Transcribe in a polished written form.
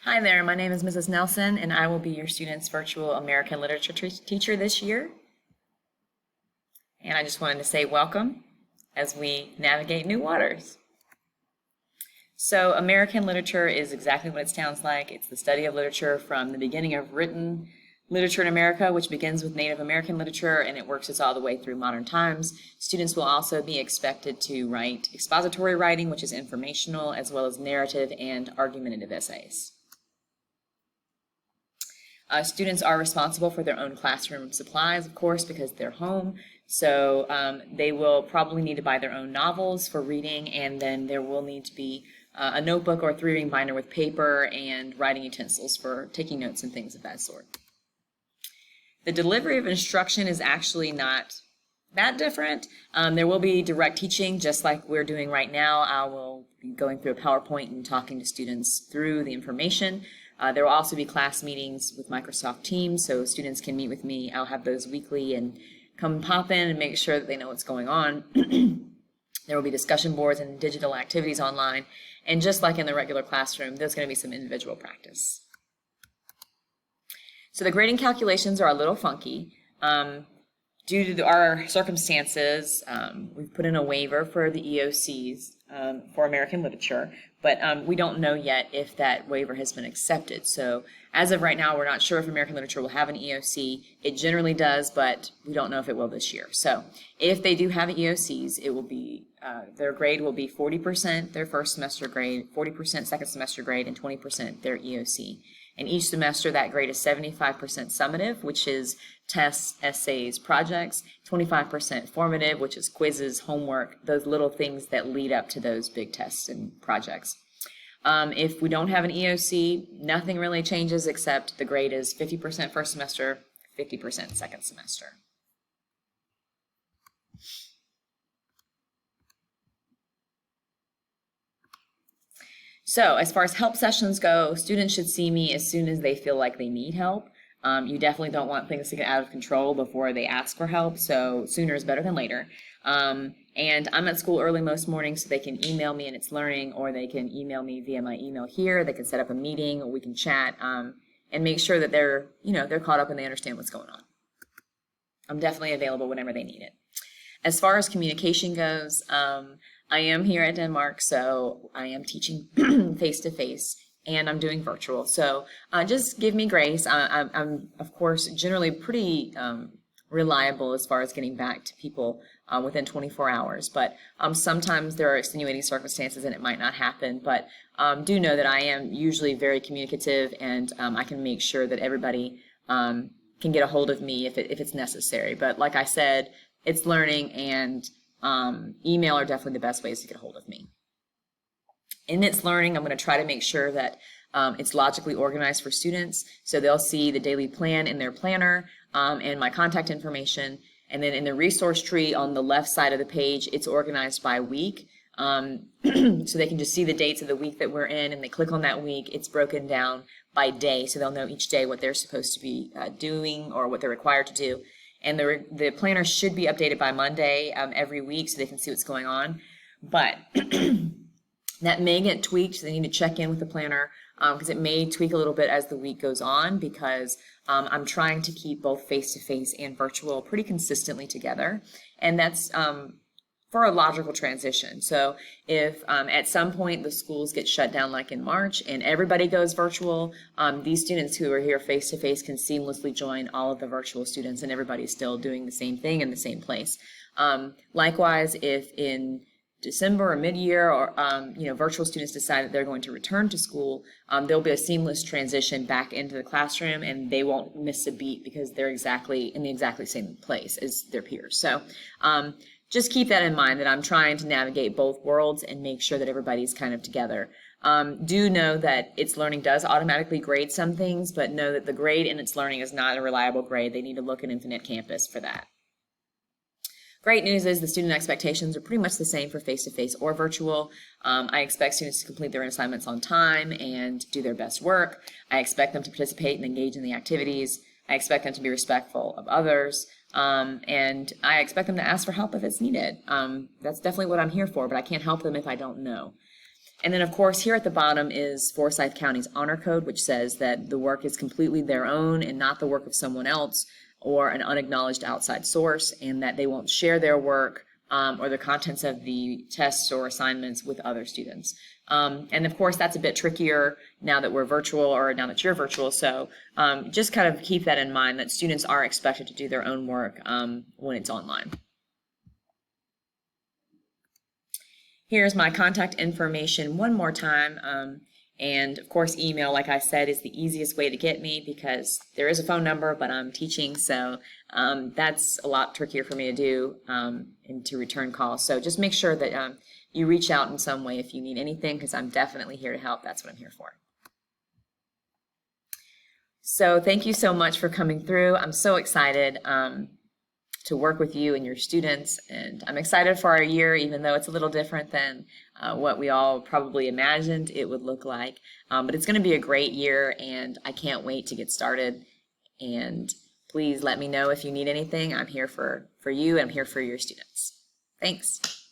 Hi there, my name is Mrs. Nelson, and I will be your student's virtual American Literature teacher this year. And I just wanted to say welcome as we navigate new waters. So American literature is exactly what it sounds like. It's the study of literature from the beginning of written literature in America, which begins with Native American literature, and it works its all the way through modern times. Students will also be expected to write expository writing, which is informational, as well as narrative and argumentative essays. Students are responsible for their own classroom supplies, of course, because they're home. So they will probably need to buy their own novels for reading, and then there will need to be a notebook or a 3-ring binder with paper and writing utensils for taking notes and things of that sort. The delivery of instruction is actually not that different. There will be direct teaching, just like we're doing right now. I will be going through a PowerPoint and talking to students through the information. There will also be class meetings with Microsoft Teams, so students can meet with me. I'll have those weekly and come pop in and make sure that they know what's going on. There will be discussion boards and digital activities online, and just like in the regular classroom, there's going to be some individual practice. So the grading calculations are a little funky. Due to our circumstances, we've put in a waiver for the EOCs for American literature, but we don't know yet if that waiver has been accepted. So as of right now, we're not sure if American literature will have an EOC. It generally does, but we don't know if it will this year. So if they do have EOCs, it will be their grade will be 40% their first semester grade, 40% second semester grade, and 20% their EOC. And each semester, that grade is 75% summative, which is tests, essays, projects, 25% formative, which is quizzes, homework, those little things that lead up to those big tests and projects. If we don't have an EOC, nothing really changes except the grade is 50% first semester, 50% second semester. So as far as help sessions go, students should see me as soon as they feel like they need help. You definitely don't want things to get out of control before they ask for help, so sooner is better than later. And I'm at school early most mornings, so they can email me in It's Learning, or they can email me via my email here. They can set up a meeting, or we can chat, and make sure that they're caught up and they understand what's going on. I'm definitely available whenever they need it. As far as communication goes, I am here at Denmark, so I am teaching face-to-face, and I'm doing virtual. So just give me grace. I'm, of course, generally pretty reliable as far as getting back to people within 24 hours. But sometimes there are extenuating circumstances and it might not happen. But do know that I am usually very communicative, and I can make sure that everybody can get a hold of me if it's necessary. But like I said, It's Learning and email are definitely the best ways to get a hold of me. In It's Learning, I'm going to try to make sure that it's logically organized for students, so they'll see the daily plan in their planner and my contact information. And then in the resource tree on the left side of the page, it's organized by week. So they can just see the dates of the week that we're in, and they click on that week. It's broken down by day, so they'll know each day what they're supposed to be doing or what they're required to do. And the planner should be updated by Monday every week, so they can see what's going on. But that may get tweaked, so they need to check in with the planner because it may tweak a little bit as the week goes on, because I'm trying to keep both face-to-face and virtual pretty consistently together. And that's for a logical transition. So if at some point the schools get shut down like in March and everybody goes virtual, these students who are here face-to-face can seamlessly join all of the virtual students, and everybody's still doing the same thing in the same place. Likewise, if in December or mid-year, or virtual students decide that they're going to return to school, there'll be a seamless transition back into the classroom, and they won't miss a beat because they're exactly in the exactly same place as their peers. So just keep that in mind, that I'm trying to navigate both worlds and make sure that everybody's kind of together. Do know that It's Learning does automatically grade some things, but know that the grade in It's Learning is not a reliable grade. They need to look at Infinite Campus for that. Great news is the student expectations are pretty much the same for face-to-face or virtual. I expect students to complete their assignments on time and do their best work. I expect them to participate and engage in the activities. I expect them to be respectful of others. And I expect them to ask for help if it's needed. That's definitely what I'm here for, but I can't help them if I don't know. And then, of course, here at the bottom is Forsyth County's honor code, which says that the work is completely their own and not the work of someone else or an unacknowledged outside source, and that they won't share their work or the contents of the tests or assignments with other students. And of course, that's a bit trickier now that we're virtual or now that you're virtual. So just kind of keep that in mind, that students are expected to do their own work when it's online. Here's my contact information one more time. And of course, email, like I said, is the easiest way to get me because there is a phone number, but I'm teaching, so that's a lot trickier for me to do and to return calls. So just make sure that you reach out in some way if you need anything, because I'm definitely here to help. That's what I'm here for. So thank you so much for coming through. I'm so excited to work with you and your students, and I'm excited for our year, even though it's a little different than what we all probably imagined it would look like. But it's going to be a great year, and I can't wait to get started. And please let me know if you need anything. I'm here for you, and I'm here for your students. Thanks.